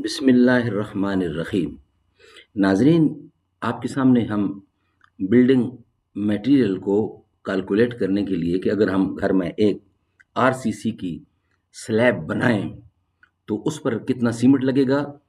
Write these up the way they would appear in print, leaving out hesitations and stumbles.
बिस्मिल्लाहिर्रहमानिर्रहीम। नाज़रीन, आपके सामने हम बिल्डिंग मटेरियल को कैलकुलेट करने के लिए कि अगर हम घर में एक आरसीसी की स्लैब बनाएं तो उस पर कितना सीमेंट लगेगा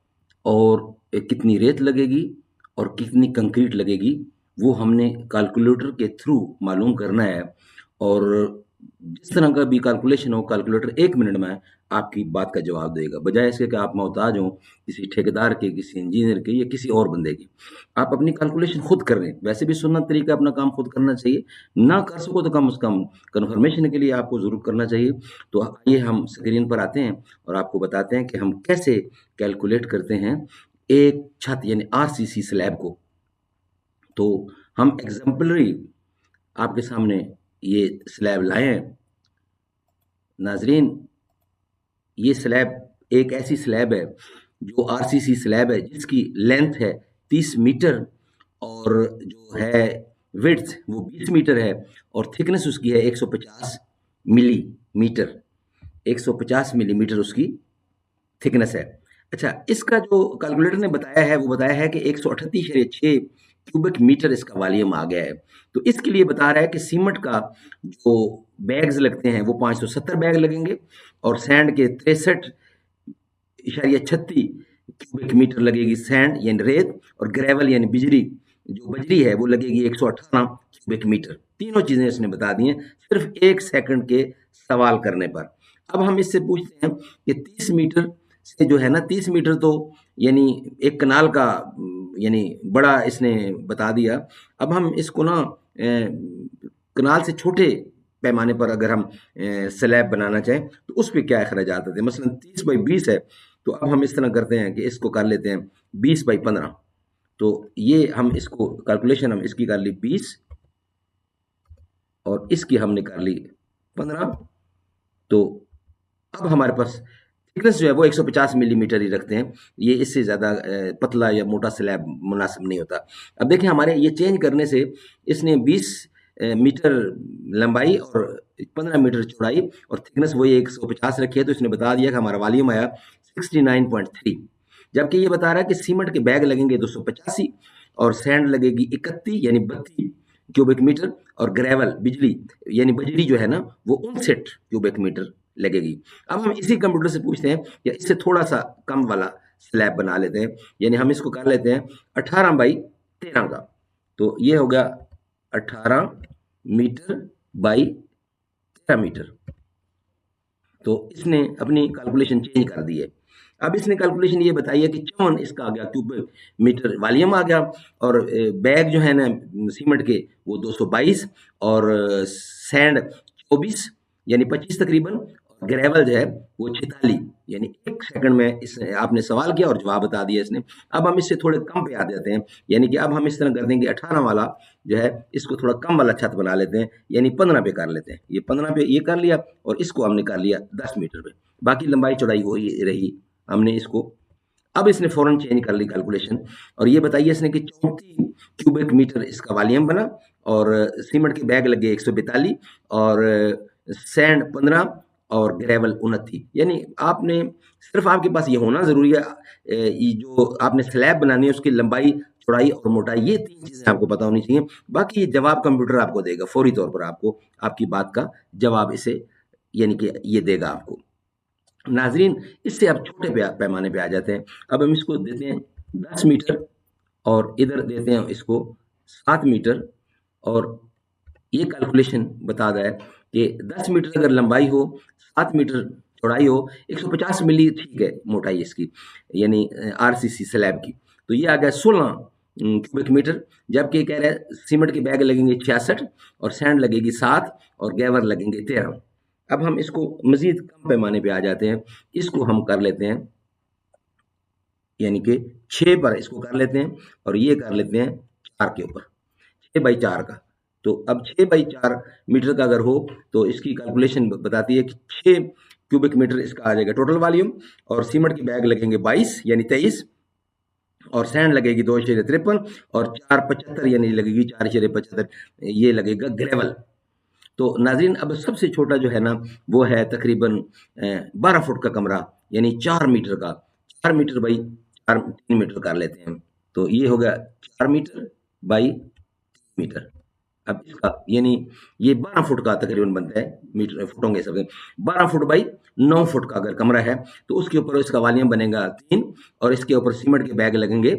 और कितनी रेत लगेगी और कितनी कंक्रीट लगेगी, वो हमने कैलकुलेटर के थ्रू मालूम करना है। और जिस तरह का भी कैलकुलेशन हो, कैलकुलेटर 1 मिनट में आपकी बात का जवाब देगा, बजाय इसके कि आप मोहताज हों किसी ठेकेदार के, किसी इंजीनियर के या किसी और बंदे की। आप अपनी कैलकुलेशन खुद कर लें। वैसे भी सुन्नत तरीका अपना काम खुद करना चाहिए, ना कर सको तो कम से कम कन्फर्मेशन के लिए आपको ज़रूर करना चाहिए। तो आइए हम स्क्रीन पर आते हैं और आपको बताते हैं कि हम कैसे कैलकुलेट करते हैं एक छत यानी आरसीसी स्लैब को। तो हम एग्जाम्पलरी आपके सामने ये स्लैब लाए हैं। नाजरीन, ये स्लैब एक ऐसी स्लैब है जो आरसीसी स्लैब है जिसकी लेंथ है 30 मीटर और जो है विड्थ वो 20 मीटर है और थिकनेस उसकी है 150 मिलीमीटर। 150 मिलीमीटर उसकी थिकनेस है। अच्छा, इसका जो कैलकुलेटर ने बताया है वो बताया है कि 138.6 क्यूबिक मीटर इसका वॉल्यूम आ गया है। तो इसके लिए बता रहा है कि सीमेंट का जो बैग्स लगते हैं वो 570 बैग लगेंगे और सैंड के 63.36 क्यूबिक मीटर लगेगी सैंड यानी रेत, और ग्रेवल यानी बिजली जो बजरी है वो लगेगी 118 क्यूबिक मीटर। तीनों चीजें इसने बता दी हैं सिर्फ 1 सेकंड के सवाल करने पर। अब हम इससे पूछते हैं कि 30 मीटर से जो है ना, 30 मीटर तो यानी एक कनाल का यानी बड़ा इसने बता दिया। अब हम इसको ना कनाल से छोटे पैमाने पर अगर हम स्लैब बनाना चाहें तो उस पे क्या अखराजात आते हैं। मसलन 30 बाई 20 है, तो अब हम इस तरह करते हैं कि इसको कर लेते हैं 20 बाई 15। तो ये हम इसको कैलकुलेशन हम इसकी कर ली 20 और इसकी हमने कर ली 15। तो अब हमारे पास थिकनेस जो है वो 150 मिलीमीटर ही रखते हैं। ये इससे ज़्यादा पतला या मोटा स्लैब मुनासिब नहीं होता। अब देखें, हमारे ये चेंज करने से इसने 20 मीटर लंबाई और 15 मीटर चौड़ाई और थिकनेस वही 150 रखी है। तो इसने बता दिया कि हमारा वॉल्यूम आया 69.3। जबकि ये बता रहा है कि सीमेंट के बैग लगेंगे 285 और सैंड लगेगी 31 यानी 32 क्यूबिक मीटर और ग्रेवल बिजली यानी बजरी जो है ना वो 59 क्यूबिक मीटर लगेगी। अब हम इसी कंप्यूटर से पूछते हैं या इससे थोड़ा सा कम वाला स्लैब बना लेते हैं, यानी हम इसको कर लेते हैं 18 बाई 13 का। तो ये हो गया 18 मीटर बाई 13 मीटर। तो इसने अपनी कैलकुलेशन चेंज कर दी है। अब इसने कैलकुलेशन ये बताई है कि 54 इसका आ गया क्यूबिक मीटर वॉल्यूम आ गया और बैग जो है ना सीमेंट के वो 222 और सैंड 24 यानी 25 तकरीबन, ग्रेवल जो है वो 46 यानी 1 सेकंड में इस आपने सवाल किया और जवाब बता दिया इसने। अब हम इससे थोड़े कम पे आ जाते हैं, यानी कि अब हम इस तरह कर देंगे 18 वाला जो है इसको थोड़ा कम वाला छत बना लेते हैं, यानी 15 पे कर लेते हैं। ये 15 पे ये कर लिया और इसको हमने कर लिया 10 मीटर पे। बाकी लंबाई चौड़ाई वही रही। हमने इसको अब इसने फौरन चेंज कर ली कैलकुलेशन और ये बताइए इसने कि 34 क्यूबिक मीटर इसका वॉल्यूम बना और सीमेंट के बैग लगे 142 और सैंड 15 और ग्रेवल 29। यानी आपने सिर्फ आपके पास ये होना जरूरी है, ये जो आपने स्लैब बनानी है उसकी लंबाई चौड़ाई और मोटाई, ये 3 चीजें आपको पता होनी चाहिए। बाकी ये जवाब कंप्यूटर आपको देगा फौरी तौर पर, आपको आपकी बात का जवाब इसे यानी कि ये देगा आपको। नाजरीन, इससे आप छोटे पैमाने पे आ जाते हैं। अब हम इसको देते हैं 10 मीटर और इधर देते हैं इसको 7 मीटर और ये कैलकुलेशन बता रहा है कि 10 मीटर अगर लंबाई हो, 7 मीटर चौड़ाई हो, 150 मिली ठीक है मोटाई इसकी यानी आरसीसी स्लैब की। तो ये आ गया 16 क्यूबिक मीटर। जबकि कह रहे हैं सीमेंट के बैग लगेंगे 66 और सैंड लगेगी 7 और गैवर लगेंगे 13। अब हम इसको मजीद कम पैमाने पे आ जाते हैं, इसको हम कर लेते हैं यानी कि 6 पर इसको कर लेते हैं और ये कर लेते हैं 4 के ऊपर, 6 बाई 4 का। तो अब 6 बाई 4 मीटर का अगर हो तो इसकी कैलकुलेशन बताती है कि 6 क्यूबिक मीटर इसका आ जाएगा टोटल वॉल्यूम और सीमेंट के बैग लगेंगे 22 यानी 23 और सैंड लगेगी 2.53 और 4.75 यानी लगेगी 4.75, ये लगेगा ग्रेवल। तो नाजरीन, अब सबसे छोटा जो है ना वो है तकरीबन 12 फुट का कमरा यानी 4 मीटर का, 4 मीटर बाई 3 मीटर कर लेते हैं, तो ये हो गया 4 मीटर बाई 3 मीटर। अब इसका यानी ये 12 फुट का तकरीबन बनता है, मीटर फुटों के हिसाब से 12 फुट बाई 9 फुट का अगर कमरा है तो उसके ऊपर इसका वॉल्यूम बनेगा 3, और इसके ऊपर सीमेंट के बैग लगेंगे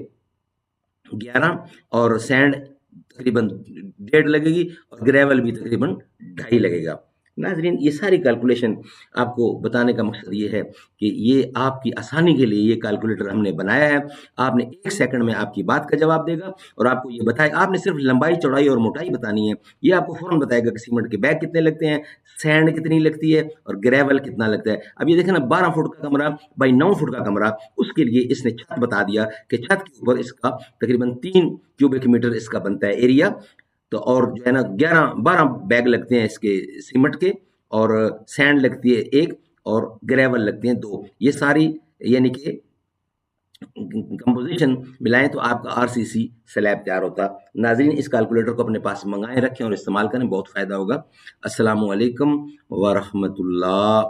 11, और सैंड तकरीबन 1.5 लगेगी, और ग्रेवल भी तकरीबन 2.5 लगेगा। नाजरीन, ये सारी कैलकुलेशन आपको बताने का मकसद ये है कि ये आपकी आसानी के लिए ये कैलकुलेटर हमने बनाया है। आपने 1 सेकंड में आपकी बात का जवाब देगा, और आपको ये बताएगा, आपने सिर्फ लंबाई, चौड़ाई और मोटाई बतानी है। ये आपको फ़ौरन बताएगा कि सीमेंट के बैग कितने लगते हैं, सैंड कितनी लगती है, और ग्रेवल कितना लगता है। अब ये देखें ना, 12 फुट का कमरा बाई 9 फुट का कमरा, उसके लिए इसने छत बता दिया कि छत के ऊपर इसका तकरीबन 3 क्यूबिक मीटर इसका बनता है एरिया। तो और जो है ना 11-12 बैग लगते हैं इसके सीमेंट के, और सैंड लगती है 1, और ग्रेवल लगती हैं 2। ये सारी यानी कि कंपोजिशन मिलाएं तो आपका आरसीसी स्लैब तैयार होता। नाजरीन, इस कैलकुलेटर को अपने पास मंगाएं, रखें और इस्तेमाल करें, बहुत फ़ायदा होगा। अस्सलामु अलैकुम व रहमतुल्लाह।